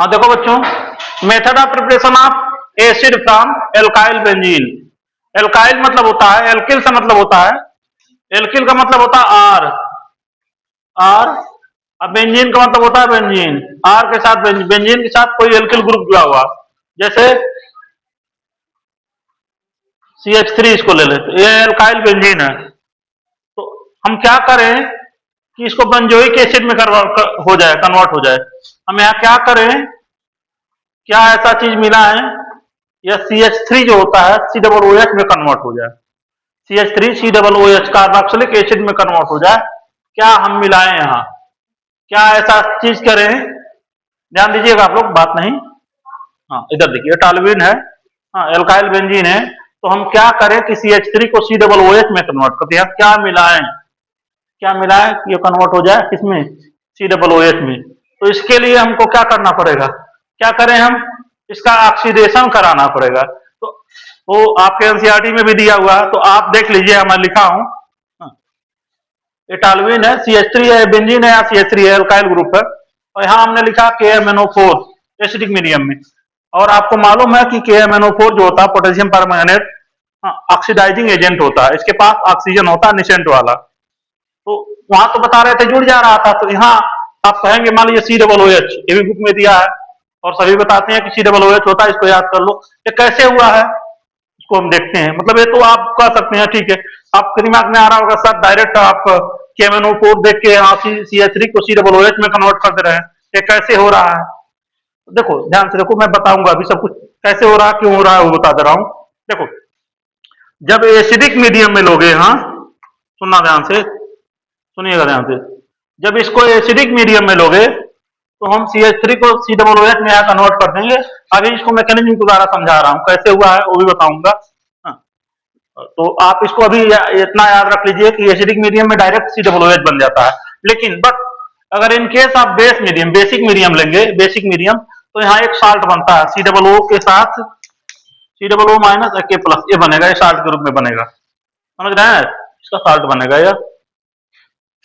हाँ देखो बच्चों, method of preparation of acid from alkyl benzene. Alkyl मतलब होता है, एल्किल से मतलब होता है, एल्किल का मतलब होता है आर, आर। अब बेंजीन का मतलब होता है बेंजीन, आर के साथ बेंजीन के साथ कोई एल्किल ग्रुप जुड़ा हुआ, जैसे CH3 इसको ले लेते, ये एल्काइल बेंजीन है। तो हम क्या करें कि इसको बेंजोइक एसिड में हो जाए, कन्वर्ट हो जाए। हम यहाँ क्या करें, क्या ऐसा चीज मिला है, यह CH3 जो होता है COOH में कन्वर्ट हो जाए, CH3 COOH कार्बोक्सिलिक एसिड में कन्वर्ट हो जाए। क्या हम मिलाएं यहाँ, क्या ऐसा चीज करें, ध्यान दीजिएगा आप लोग, बात नहीं। हाँ इधर देखिए, टॉल्यूइन है, हाँ एल्काइल बेंजीन है, तो हम क्या करें कि CH3 को COOH में कन्वर्ट करते हैं। क्या मिलाएं, क्या मिलाएं कि ये कन्वर्ट हो जाए किसमें, COOH में। तो इसके लिए हमको क्या करना पड़ेगा, क्या करें हम, इसका ऑक्सीडेशन कराना पड़ेगा। तो वो आपके एनसीईआरटी में भी दिया हुआ है, तो आप देख लीजिए, मैं लिखा हूं। ये टॉल्यूइन है, CH3 है, बेंजीन है या CH3 है, एल्काइल ग्रुप है। और यहाँ हमने लिखा KMnO4 एसिडिक मीडियम में। और आपको मालूम है कि KMnO4 जो होता है पोटेशियम परमैंगनेट ऑक्सीडाइजिंग एजेंट होता है, इसके पास ऑक्सीजन होता है निसेंट वाला। तो वहां तो बता रहे थे जुड़ जा रहा था, तो यहाँ आप कहेंगे मान लीजिए COOH, ये भी बुक में दिया है और सभी बताते हैं कि COOH होता है, इसको याद कर लो। ये कैसे हुआ है इसको हम देखते हैं, मतलब ये तो आप कह सकते हैं ठीक है, आपके दिमाग में आ रहा होगा सर डायरेक्ट आप KMnO4 देख के CH3 को COOH में कन्वर्ट कर दे रहे हैं, ये कैसे हो रहा है। देखो ध्यान से देखो, मैं बताऊंगा अभी सब कुछ कैसे हो रहा है, क्यों हो रहा है, वो बता दे रहा हूं। देखो, जब एसिडिक मीडियम में लोगे, हाँ सुनना ध्यान से, सुनिएगा ध्यान से, जब इसको एसिडिक मीडियम में लोगे तो हम CH3 को COOH में यहाँ कन्वर्ट कर देंगे। अभी इसको मैकेनिज्म के द्वारा समझा रहा हूँ, कैसे हुआ है वो भी बताऊंगा। हाँ, तो आप इसको अभी इतना याद रख लीजिए कि एसिडिक मीडियम में डायरेक्ट COOH बन जाता है। लेकिन बट अगर इन केस आप बेस मीडियम, बेसिक मीडियम लेंगे, बेसिक मीडियम, तो यहाँ एक साल्ट बनता है COO के साथ, COO माइनस K प्लस, ये बनेगा, ये साल्ट के रूप में बनेगा, समझ रहे हैं, इसका साल्ट बनेगा यह।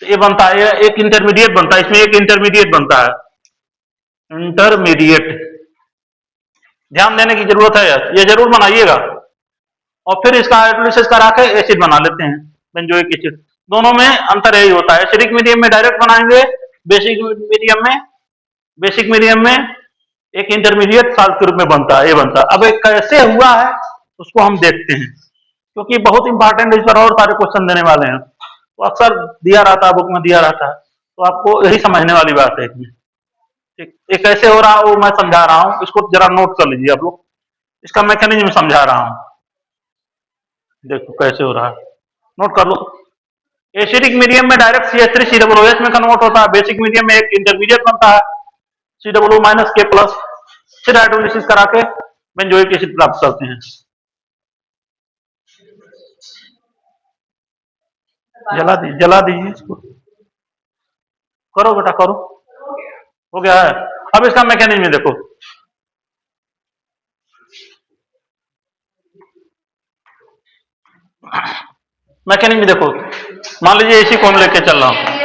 ये बनता है, ये एक इंटरमीडिएट बनता है, इसमें एक इंटरमीडिएट बनता है, इंटरमीडिएट, ध्यान देने की जरूरत है, ये जरूर बनाइएगा। और फिर इसका हाइड्रोलिसिस करा के एसिड बना लेते हैं, बेंजोइक एसिड। दोनों में अंतर यही होता है, एसिडिक मीडियम में डायरेक्ट बनाएंगे, बेसिक मीडियम में, बेसिक मीडियम में एक इंटरमीडिएट साल्ट के रूप में बनता है, ये बनता है। अब ये कैसे हुआ है उसको हम देखते हैं, क्योंकि बहुत इंपॉर्टेंट, इस पर और सारे क्वेश्चन देने वाले हैं, तो अक्सर दिया रहता है, बुक में दिया रहता है, तो आपको यही समझने वाली बात है इसमें। ठीक, ये कैसे हो रहा है वो मैं समझा रहा हूँ, इसको जरा नोट कर लीजिए आप लोग, इसका मैकेनिज्म समझा रहा हूँ। देखो कैसे हो रहा है, नोट कर लो। एसिडिक मीडियम में डायरेक्ट CH3 COOH में कन्वर्ट होता है, बेसिक मीडियम में एक इंटरमीडिएट बनता है COO माइनस K प्लस, फिर हाइड्रोलिसिस करा के बेंजोइक एसिड प्राप्त करते हैं। जला दीजिए इसको, करो बेटा करो, हो गया है। अब इसका मैकेनिज्म देखो, मैकेनिज्म देखो, मान लीजिए इसी को हम लेके चल रहा हूं,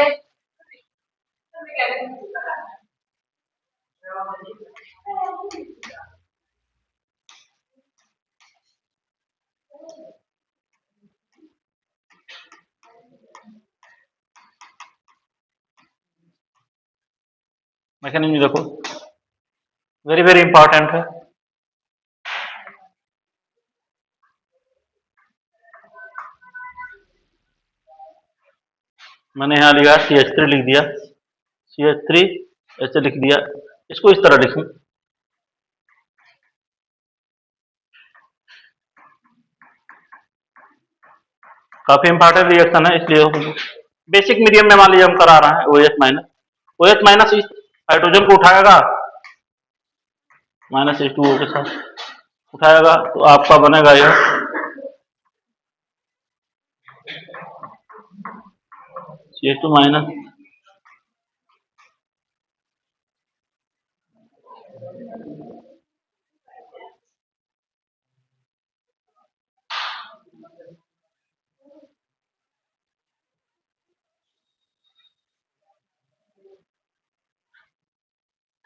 मैकेनिज्म देखो, वेरी वेरी इंपॉर्टेंट है। मैंने यहां लिखा CH3 लिख दिया, CH3 ऐसे लिख दिया, इसको इस तरह लिखूं, काफी इंपॉर्टेंट रिएक्शन है, इसलिए बेसिक मीडियम में मान लीजिए हम करा रहे हैं OH माइनस, OH माइनस इस हाइड्रोजन को उठाएगा, माइनस H2O के साथ उठाएगा, तो आपका बनेगा यह CH2 माइनस,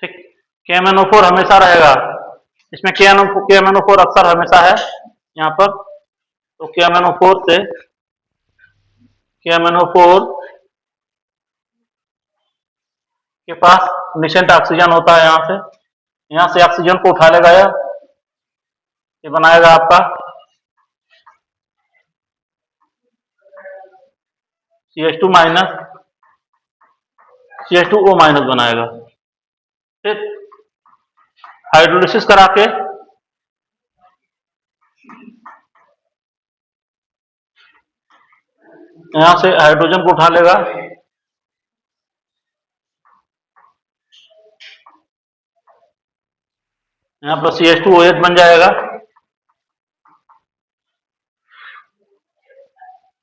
ठीक, KMnO4 हमेशा रहेगा, इसमें KMnO4 अक्सर हमेशा है यहाँ पर। तो KMnO4 के पास निशेंट ऑक्सीजन होता है, यहाँ से ऑक्सीजन को उठा लेगा, ये बनाएगा आपका CH2 माइनस, CH2O माइनस बनाएगा। फिर हाइड्रोलिसिस करा के यहां से हाइड्रोजन को उठा लेगा, यहाँ पर CH2OH बन जाएगा।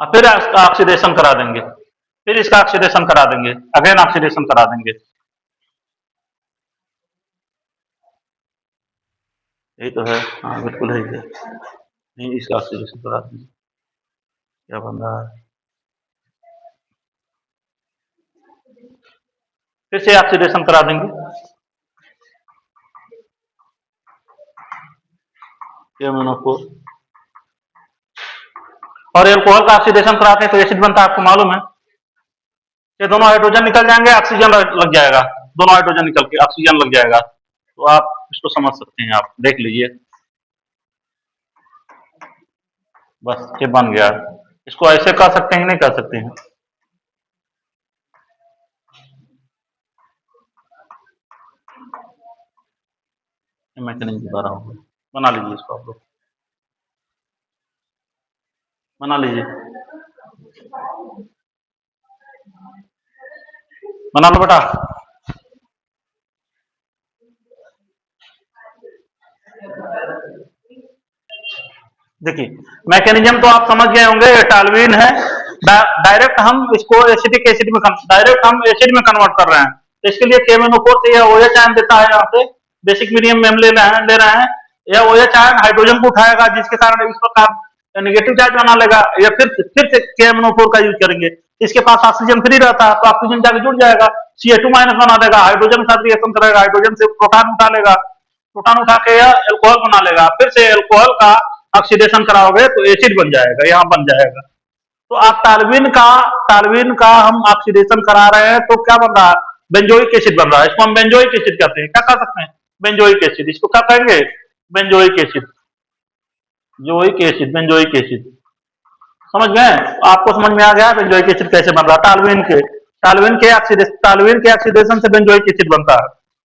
और फिर ऑक्सीडेशन करा देंगे, फिर इसका ऑक्सीडेशन करा देंगे, अगेन ऑक्सीडेशन करा देंगे। यही तो है, हाँ बिल्कुल है, नहीं इसका ऑक्सीडेशन करा देंगे। क्या बन रहा है, फिर से ऑक्सीडेशन करा देंगे, KMnO4। और एल्कोहल का ऑक्सीडेशन कराते हैं तो एसिड बनता है, आपको मालूम है। ये दोनों हाइड्रोजन निकल जाएंगे, ऑक्सीजन लग जाएगा, दोनों हाइड्रोजन निकल के ऑक्सीजन लग जाएगा। तो आप इसको समझ सकते हैं, आप देख लीजिए, बस ये बन गया। इसको ऐसे कर सकते हैं, नहीं कर सकते हैं। मैकेनिज्म बता रहा हूँ, बना लीजिए इसको, आप लोग बना लीजिए, बना लो बेटा। देखिए मैकेनिज्म तो आप समझ गए होंगे, टालवीन है, डायरेक्ट हम इसको एसिटिक एसिड में डायरेक्ट हम एसिड में कन्वर्ट कर रहे हैं। तो इसके लिए KMnO4 से यह OH आयन देता है, यहाँ पे बेसिक मीडियम में हम ले रहे हैं, यह OH आयन हाइड्रोजन को उठाएगा, जिसके कारण इस प्रकार नेगेटिव चार्ज बना लेगा, या फिर से KMnO4 का यूज करेंगे। इसके पास ऑक्सीजन फ्री रहता है, तो ऑक्सीजन जाके जुड़ जाएगा, CH2 माइनस बना देगा, हाइड्रोजन के साथ रिएक्शन करेगा, हाइड्रोजन से प्रोटॉन उठा लेगा, प्रोटॉन उठा के यह एल्कोहल बना लेगा, फिर से एल्कोहल का ऑक्सीडेशन कराओगे तो एसिड बन जाएगा, यहाँ बन जाएगा। तो आप टालवीन का हम ऑक्सीडेशन करा रहे हैं, तो क्या बन रहा है, बेंजोइक एसिड बन रहा है। इसको हम बेंजोइक एसिड कहते हैं, क्या कह सकते हैं, बेंजोइक एसिड। इसको क्या कहेंगे, बेंजोइक एसिड, बेंजोइक एसिड। समझ गए, आपको समझ में आ गया बेंजोइक एसिड कैसे बन रहा है। टालवीन के ऑक्सीडेशन से बेंजोइक एसिड बनता है,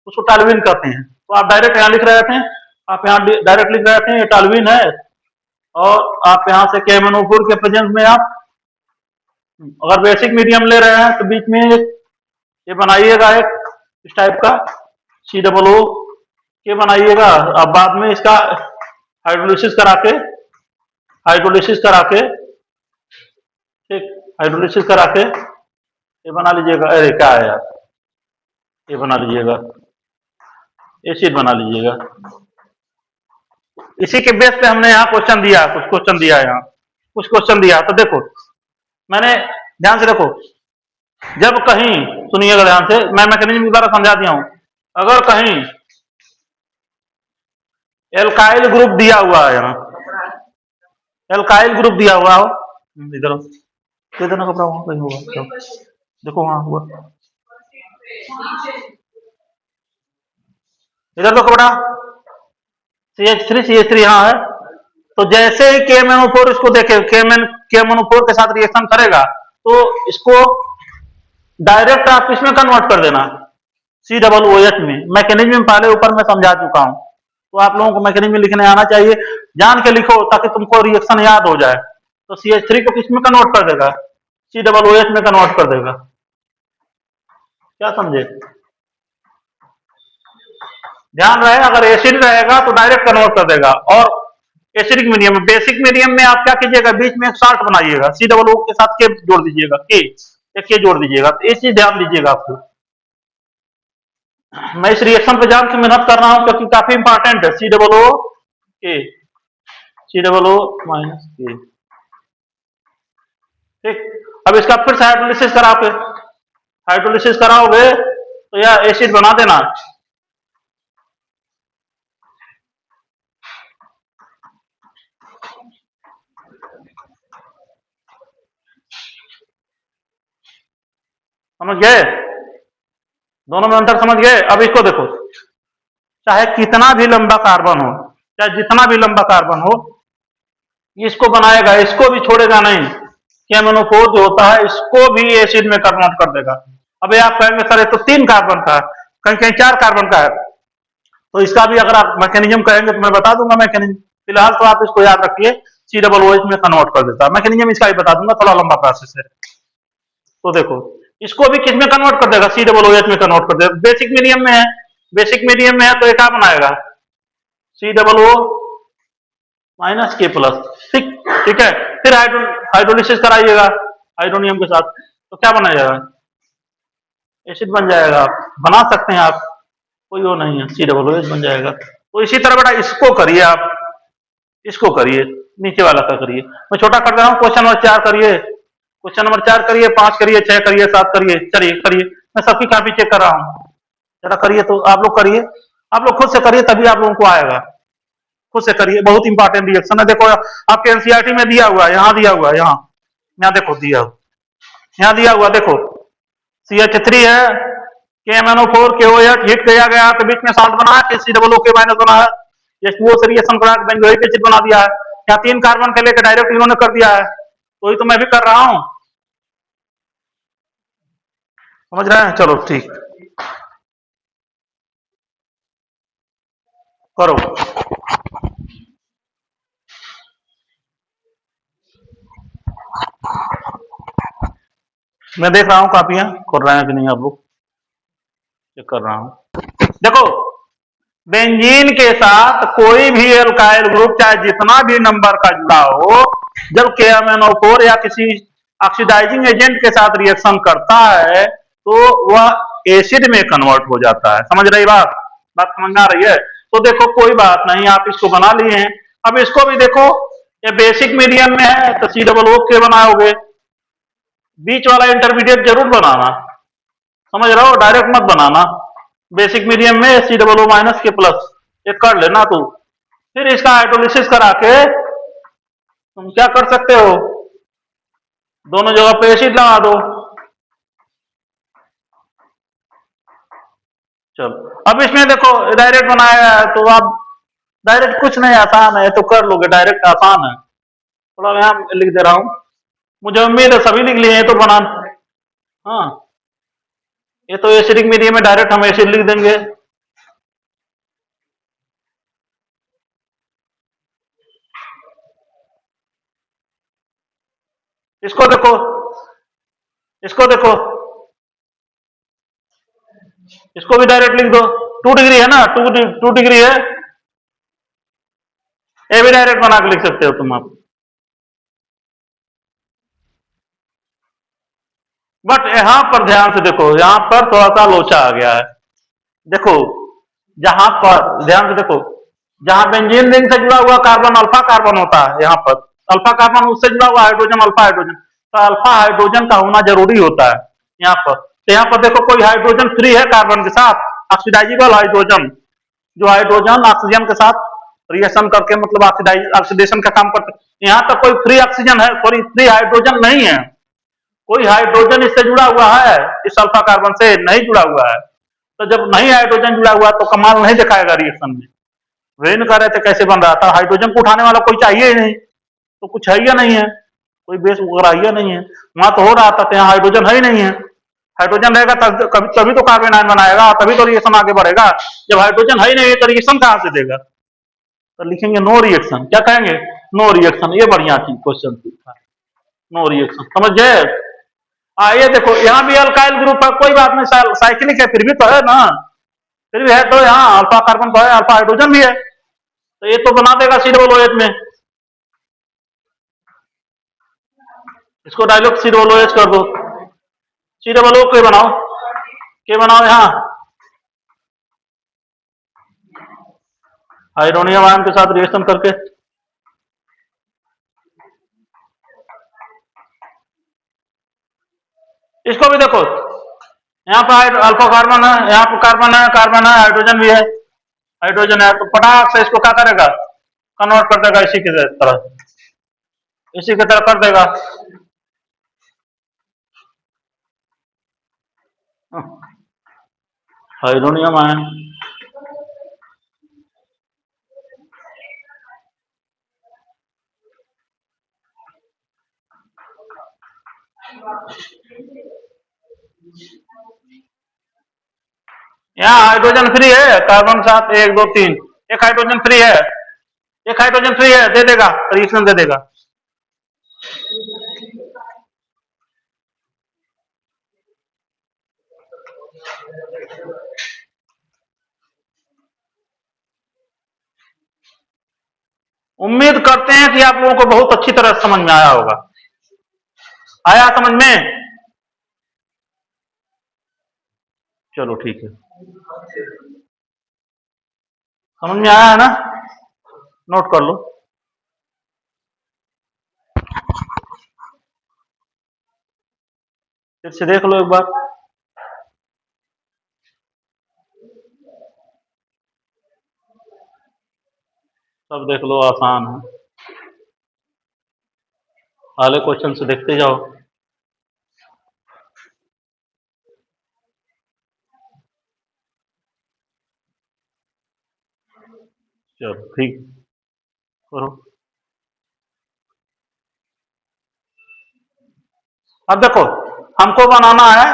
उसको टालवीन कहते हैं। तो आप डायरेक्ट यहाँ लिख रहे थे, आप यहाँ डायरेक्ट लिख रहे थे, ये टालवीन है, और आप यहाँ से KMnO4 के प्रेजेंस में आप अगर बेसिक मीडियम ले रहे हैं तो बीच में ये बनाइएगा एक इस टाइप का COO के बनाइएगा। अब बाद में इसका हाइड्रोलिसिस करा के ये बना लीजिएगा। अरे क्या है यार, ये बना लीजिएगा, एसिड बना लीजिएगा। इसी के बेस पे हमने यहाँ कुछ क्वेश्चन दिया। तो देखो, मैंने ध्यान से देखो, जब कहीं सुनिएगा ध्यान से, मैं मैकेनिज्म द्वारा समझा दिया हूं। अगर कहीं एल्काइल ग्रुप दिया हुआ है, यहाँ एल्काइल ग्रुप दिया हुआ हो, इधर देना कपड़ा, वहां कहीं होगा, देखो वहां हुआ, इधर तो कपड़ा CH3 यहाँ है। तो जैसे ही KMnO4 इसको देखे, KMnO4 के साथ रिएक्शन करेगा, तो इसको डायरेक्ट आप इसमें कन्वर्ट कर देना, COOH में। मैकेनिज्म पहले ऊपर मैं समझा चुका हूं, तो आप लोगों को मैकेनिज्म लिखने आना चाहिए, जान के लिखो ताकि तुमको रिएक्शन याद हो जाए। तो CH3 को किसमें कन्वर्ट कर देगा, COOH में कन्वर्ट कर देगा। क्या समझे, ध्यान रहे, अगर एसिड रहेगा तो डायरेक्ट कन्वर्ट कर देगा। और एसिडिक मीडियम में, बेसिक मीडियम में आप क्या कीजिएगा, बीच में एक साल्ट बनाइएगा, COO के साथ के जोड़ दीजिएगा, के जोड़ दीजिएगा। तो ये चीज ध्यान दीजिएगा आपको। मैं इस रिएक्शन पे जान से मेहनत कर रहा हूं क्योंकि काफी इंपॉर्टेंट है, COO माइनस के। ठीक, अब इसका फिर से हाइड्रोलिसिस कराओगे तो यह एसिड बना देना, समझ गए? दोनों में अंतर समझ गए? अब इसको देखो, चाहे कितना भी लंबा कार्बन हो, चाहे जितना भी लंबा कार्बन हो, इसको बनाएगा, इसको भी छोड़ेगा नहीं। KMnO4 जो होता है इसको भी एसिड में कन्वर्ट कर देगा। अब ये आप कहेंगे सर ये तो 3 कार्बन का है, कहीं कहीं 4 कार्बन का है, तो इसका भी अगर आप मैकेनिज्म कहेंगे तो मैं बता दूंगा मैकेनिज्म। फिलहाल तो आप इसको याद रखिए, COOH में कन्वर्ट कर देता है। मैकेनिज्म इसका भी बता दूंगा, थोड़ा लंबा प्रोसेस है। तो देखो, इसको भी किस में कन्वर्ट कर देगा? COOH में कन्वर्ट कर देगा। बेसिक मीडियम में है, बेसिक मीडियम में है तो ये क्या बनाएगा? COO minus K plus. ठीक, ठीक है। फिर हाइड्रोलिसिस कराइएगा हाइड्रोनियम के साथ, तो क्या बना जाएगा? एसिड बन जाएगा। बना सकते हैं आप, कोई वो नहीं है, COOH बन जाएगा। तो इसी तरह बेटा इसको करिए आप, इसको करिए, नीचे वाला का करिए। मैं छोटा कर रहा हूँ, क्वेश्चन नंबर 4 करिए, क्वेश्चन नंबर 4 करिए, 5 करिए, 6 करिए, 7 करिए, चलिए करिए। मैं सबकी कॉपी चेक कर रहा हूँ, जरा करिए। तो आप लोग करिए, आप लोग खुद से करिए, तभी आप लोगों को आएगा। खुद से करिए, बहुत इंपॉर्टेंट रिएक्शन है। देखो आपके एनसीईआरटी में दिया हुआ है, यहाँ दिया हुआ है, यहाँ यहाँ देखो दिया हुआ, यहाँ दिया हुआ देखो, CH3 है, KMnO4 KOH हिट किया गया तो बीच में साल्ट बना है, COO के माइनस बना है, H2O से रिएक्शन करा के बेंजोइक एसिड बना दिया है। यहाँ 3 कार्बन के लेकर डायरेक्ट इन्होंने कर दिया है, तो ही तो मैं भी कर रहा हूँ। समझ रहे हैं? चलो ठीक, करो। मैं देख रहा हूँ कापियां कर रहे हैं कि नहीं, आप लोग चेक कर रहा हूं। देखो, बेंजीन के साथ कोई भी एल्काइल ग्रुप चाहे जितना भी नंबर का जुड़ा हो, जब KMnO4 या किसी ऑक्सीडाइजिंग एजेंट के साथ रिएक्शन करता है तो वह एसिड में कन्वर्ट हो जाता है। समझ रही बात? बात समझ आ रही है? तो देखो कोई बात नहीं, आप इसको बना लिए हैं। अब इसको भी देखो, ये बेसिक मीडियम में है तो COO के बनाओगे, बीच वाला इंटरमीडिएट जरूर बनाना। समझ रहे हो? डायरेक्ट मत बनाना। बेसिक मीडियम में COO माइनस के प्लस एक कर लेना तू। फिर इसका हाइड्रोलिसिस करा के तुम क्या कर सकते हो? दोनों जगह पे एसिड लगा दो। चलो, अब इसमें देखो डायरेक्ट बनाया है तो आप डायरेक्ट कुछ नहीं, आसान है तो कर लोगे, डायरेक्ट आसान है। थोड़ा यहाँ लिख दे रहा हूं, मुझे उम्मीद है सभी लिख लिए हैं तो बना। हाँ, ये तो एसिडिक मीडियम में डायरेक्ट हम एसिड लिख देंगे। इसको देखो, इसको देखो, इसको भी डायरेक्ट लिख दो। 2 डिग्री है ना, 2 डिग्री है, ये भी डायरेक्ट बना के लिख सकते हो तुम आप। बट यहां पर ध्यान से देखो, यहां पर थोड़ा सा लोचा आ गया है। देखो, जहां पर ध्यान से देखो, जहां बेंजीन रिंग से जुड़ा हुआ कार्बन अल्फा कार्बन होता है, यहाँ पर अल्फा कार्बन उससे जुड़ा हुआ हाइड्रोजन अल्फा हाइड्रोजन, तो अल्फा हाइड्रोजन का होना जरूरी होता है यहाँ पर। तो यहाँ पर देखो कोई हाइड्रोजन फ्री है कार्बन के साथ, ऑक्सीडाइजेबल हाइड्रोजन, जो हाइड्रोजन ऑक्सीजन के साथ रिएक्शन करके मतलब ऑक्सीडेशन का काम करते हैं। यहाँ तक कोई फ्री ऑक्सीजन है, कोई फ्री हाइड्रोजन नहीं है, कोई हाइड्रोजन इससे जुड़ा हुआ है, इस अल्फा कार्बन से नहीं जुड़ा हुआ है। तो जब नहीं हाइड्रोजन जुड़ा हुआ तो कमाल नहीं दिखाएगा रिएक्शन में। वे न कर रहे थे कैसे बन रहा था, हाइड्रोजन को उठाने वाला कोई चाहिए ही नहीं, तो कुछ है या नहीं है, कोई बेस वगैरह नहीं है। वहां तो हो रहा था, यहाँ हाइड्रोजन है ही नहीं है। हाइड्रोजन रहेगा तभी तो कार्बन आयन बनाएगा, तभी तो रिएक्शन आगे बढ़ेगा। जब हाइड्रोजन है ही नहीं तो रिएक्शन कहां से देगा? तो लिखेंगे नो रिएक्शन। क्या कहेंगे? No reaction. ये बढ़िया चीज क्वेश्चन था, नो रिएक्शन। समझ गए? ये देखो यहाँ भी अल्काइल ग्रुप है, कोई बात नहीं, साइक्लिक है फिर भी तो है ना, फिर भी है तो यहाँ अल्फा कार्बन तो है, अल्फा हाइड्रोजन भी है, तो ये तो बना देगा COOH में। इसको डायलॉग COOH कर दो, COO के बनाओ, के बनाओ यहाँ हाइड्रोनियम आयन के साथ रिएक्शन करके। इसको भी देखो, यहाँ पर अल्फा कार्बन है, यहाँ पर कार्बन है, कार्बन है, हाइड्रोजन भी है, हाइड्रोजन है, तो पटाख से इसको क्या करेगा? कन्वर्ट कर देगा इसी की तरह, इसी की तरह कर देगा। Hydronium ion. यहाँ हाइड्रोजन फ्री है, कार्बन के साथ 1 2 3, एक हाइड्रोजन फ्री है, एक हाइड्रोजन फ्री है, दे देगा, रिएक्शन दे देगा। उम्मीद करते हैं कि आप लोगों को बहुत अच्छी तरह समझ में आया होगा। आया समझ में? चलो ठीक है, समझ में आया है ना? नोट कर लो। फिर से देख लो एक बार। सब देख लो, आसान है। पहले क्वेश्चन से देखते जाओ। चलो ठीक, करो। अब देखो, हमको बनाना है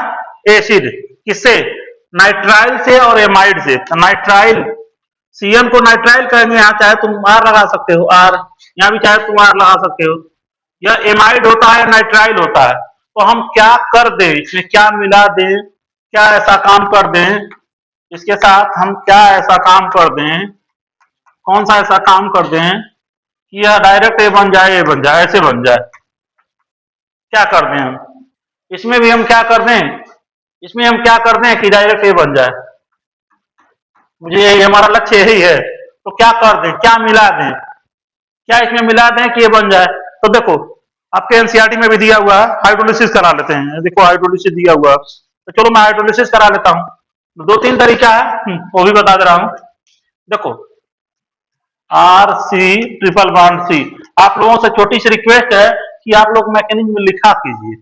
एसिड, किससे? नाइट्राइल से और एमाइड से। तो नाइट्राइल, सीएन को नाइट्राइल कहेंगे, यहाँ चाहे तुम आर लगा सकते हो, आर, यहाँ भी चाहे तुम आर लगा सकते हो। यह एमाइड होता है, नाइट्राइल होता है। तो हम क्या कर दें, इसमें क्या मिला दें, क्या ऐसा काम कर दें, इसके साथ हम क्या ऐसा काम कर दें, कौन सा ऐसा काम कर दें कि यह डायरेक्ट ए बन जाए, ए बन जाए, ऐसे बन जाए। क्या कर दें हम इसमें भी, हम क्या कर दें, इसमें हम क्या कर दें कि डायरेक्ट ए बन जाए। मुझे यही, हमारा लक्ष्य यही है। तो क्या कर दें, क्या मिला दें, क्या इसमें मिला दें कि ये बन जाए। तो देखो, आपके एनसीईआरटी में भी दिया हुआ है, हाइड्रोलिसिस करा लेते हैं। देखो हाइड्रोलिसिस दिया हुआ है, तो चलो मैं हाइड्रोलिसिस करा लेता हूँ। 2 3 तरीका है, वो भी बता दे रहा हूँ। देखो, R C triple bond C. आप लोगों से छोटी सी रिक्वेस्ट है कि आप लोग मैकेनिज्म में लिखा कीजिए,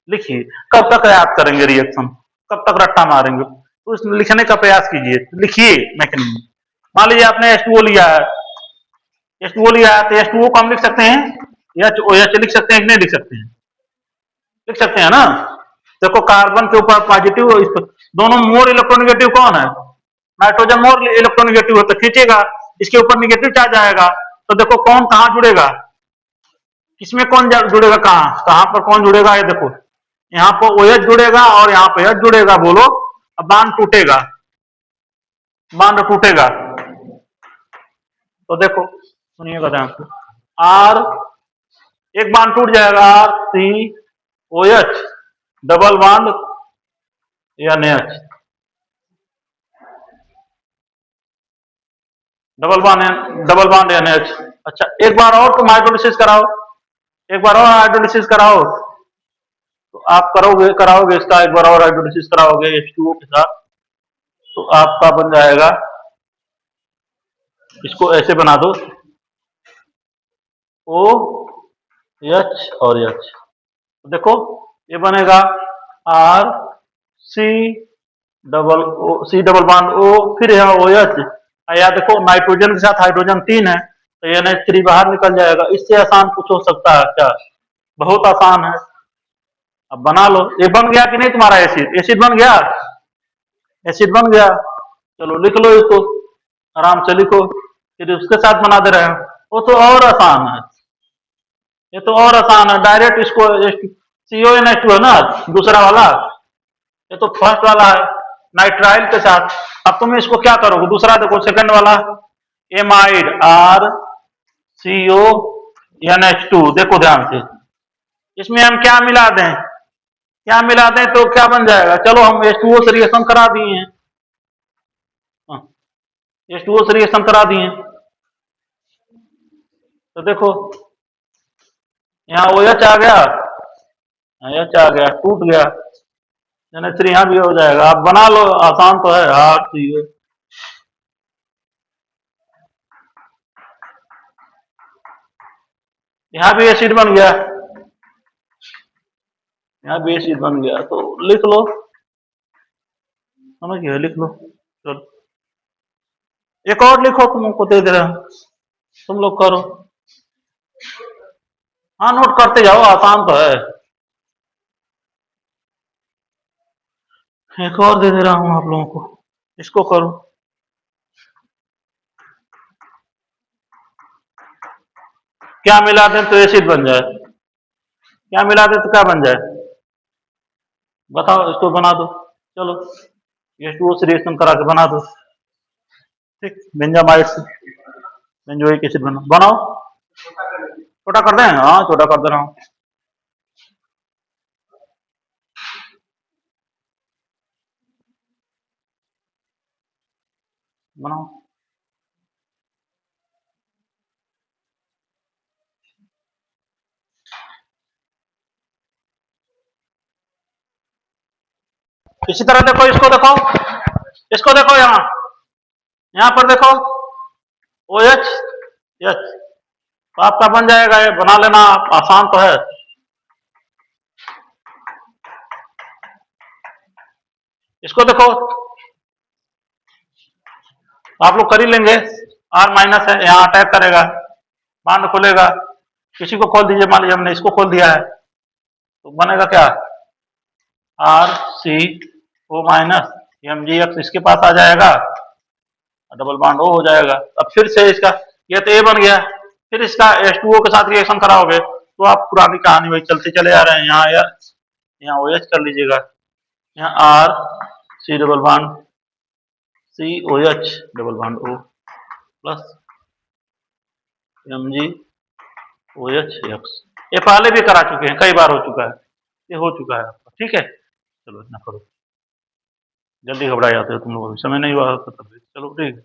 लिखिए। कब तक याद करेंगे रिएक्शन, कब तक रट्टा मारेंगे, तो उस लिखने का प्रयास कीजिए, लिखिए मैकेनिज्म। मान लीजिए आपने H2O लिया है, H2O लिया है, तो H2O को हम लिख सकते हैं, OH लिख सकते हैं कि नहीं लिख सकते हैं? लिख सकते हैं ना। देखो, कार्बन के ऊपर पॉजिटिव, दोनों मोर इलेक्ट्रोनेगेटिव कौन है? नाइट्रोजन मोर इलेक्ट्रोनेगेटिव है, तो खींचेगा, इसके ऊपर निगेटिव चार्ज आएगा। तो देखो कौन कहां जुड़ेगा, किसमें कौन जुड़ेगा, कहां कहां पर कौन जुड़ेगा, ये देखो, यहाँ पर OH जुड़ेगा और यहाँ पे H जुड़ेगा। बोलो, अब बांध टूटेगा, बांध टूटेगा। तो देखो सुनिएगा ध्यान से, आर, एक बांध टूट जाएगा, R C O H, double बांध एन एच, डबल बांध एन एच। अच्छा, एक बार और तुम हाइड्रोलिसिस कराओ, एक बार और हाइड्रोलिसिस कराओ, तो आप करोगे, कराओगे इसका एक बार और हाइड्रोलिसिस कराओगे H2O के साथ, तो आपका बन जाएगा, इसको ऐसे बना दो, ओ एच और एच। देखो ये बनेगा R C double O, C double bond O, फिर यहाँ ओ एच। या देखो, नाइट्रोजन के साथ हाइड्रोजन 3 है, तो NH3 बाहर निकल जाएगा। इससे आसान कुछ हो सकता है क्या? बहुत आसान है। अब बना लो। ये बन गया कि नहीं तुम्हारा एसिड, एसिड बन गया, एसिड बन गया। चलो लिख लो इसको, आराम से लिखो। फिर उसके साथ बना दे रहे हैं, वो तो और आसान है, ये तो और आसान है। डायरेक्ट इसको CONH2 है ना दूसरा वाला, ये तो फर्स्ट वाला है नाइट्राइल के साथ। अब तुम इसको क्या करोगे, दूसरा देखो, सेकंड वाला एमाइड, आर CONH2। देखो ध्यान से, इसमें हम क्या मिला दें, क्या मिला दें तो क्या बन जाएगा। चलो हम H2O से रिएक्शन करा दिए हैं, H2O से रिएक्शन करा दिए, तो देखो यहाँ OH आ गया, एच आ गया, टूट गया, NH3 यहाँ भी हो जाएगा। आप बना लो, आसान तो है, हार्ड चाहिए। यहाँ भी एसिड बन गया, यहाँ भी एसिड बन गया, तो लिख लो समझ गए, लिख लो। चलो एक और लिखो, तुमको दे दे रहा हूं, तुम लोग करो। हाँ नोट करते जाओ, आसान तो है। एक और दे दे रहा हूं आप लोगों को, इसको करो। क्या मिला दें तो एसिड बन जाए, क्या मिला दें तो क्या बन जाए, बताओ, इसको बना दो। चलो ये टू से रिएक्शन करा के बना दो। ठीक, बेंजामाइड से बेंजोइक एसिड बनाओ। छोटा कर दें, हाँ छोटा कर दे रहा हूँ। बनाओ। इसी तरह देखो, इसको देखो, इसको देखो, यहाँ पर देखो, ओ एच एच, तो आपका बन जाएगा, ये बना लेना आप, आसान तो है। इसको देखो, आप लोग कर ही लेंगे। आर माइनस है, यहाँ अटैक करेगा, बांध खोलेगा। किसी को खोल दीजिए, मान लीजिए हमने इसको खोल दिया है, तो बनेगा क्या, R C O minus M G X, इसके पास आ जाएगा, डबल बॉन्ड ओ हो जाएगा। अब फिर से इसका, ये तो ए बन गया, फिर इसका H2O के साथ रिएक्शन कराओगे तो आप पुरानी कहानी वही चलते चले आ रहे हैं। यहाँ ओ एच कर लीजिएगा, यहाँ R C double bond C O H double bond O plus M G O H X. ये पहले भी करा चुके हैं, कई बार हो चुका है, ये हो चुका है आपका। ठीक है, चलो इतना करो, जल्दी घबरा जाते हो तुम लोग, समय नहीं हुआ होता तब भी। चलो ठीक है।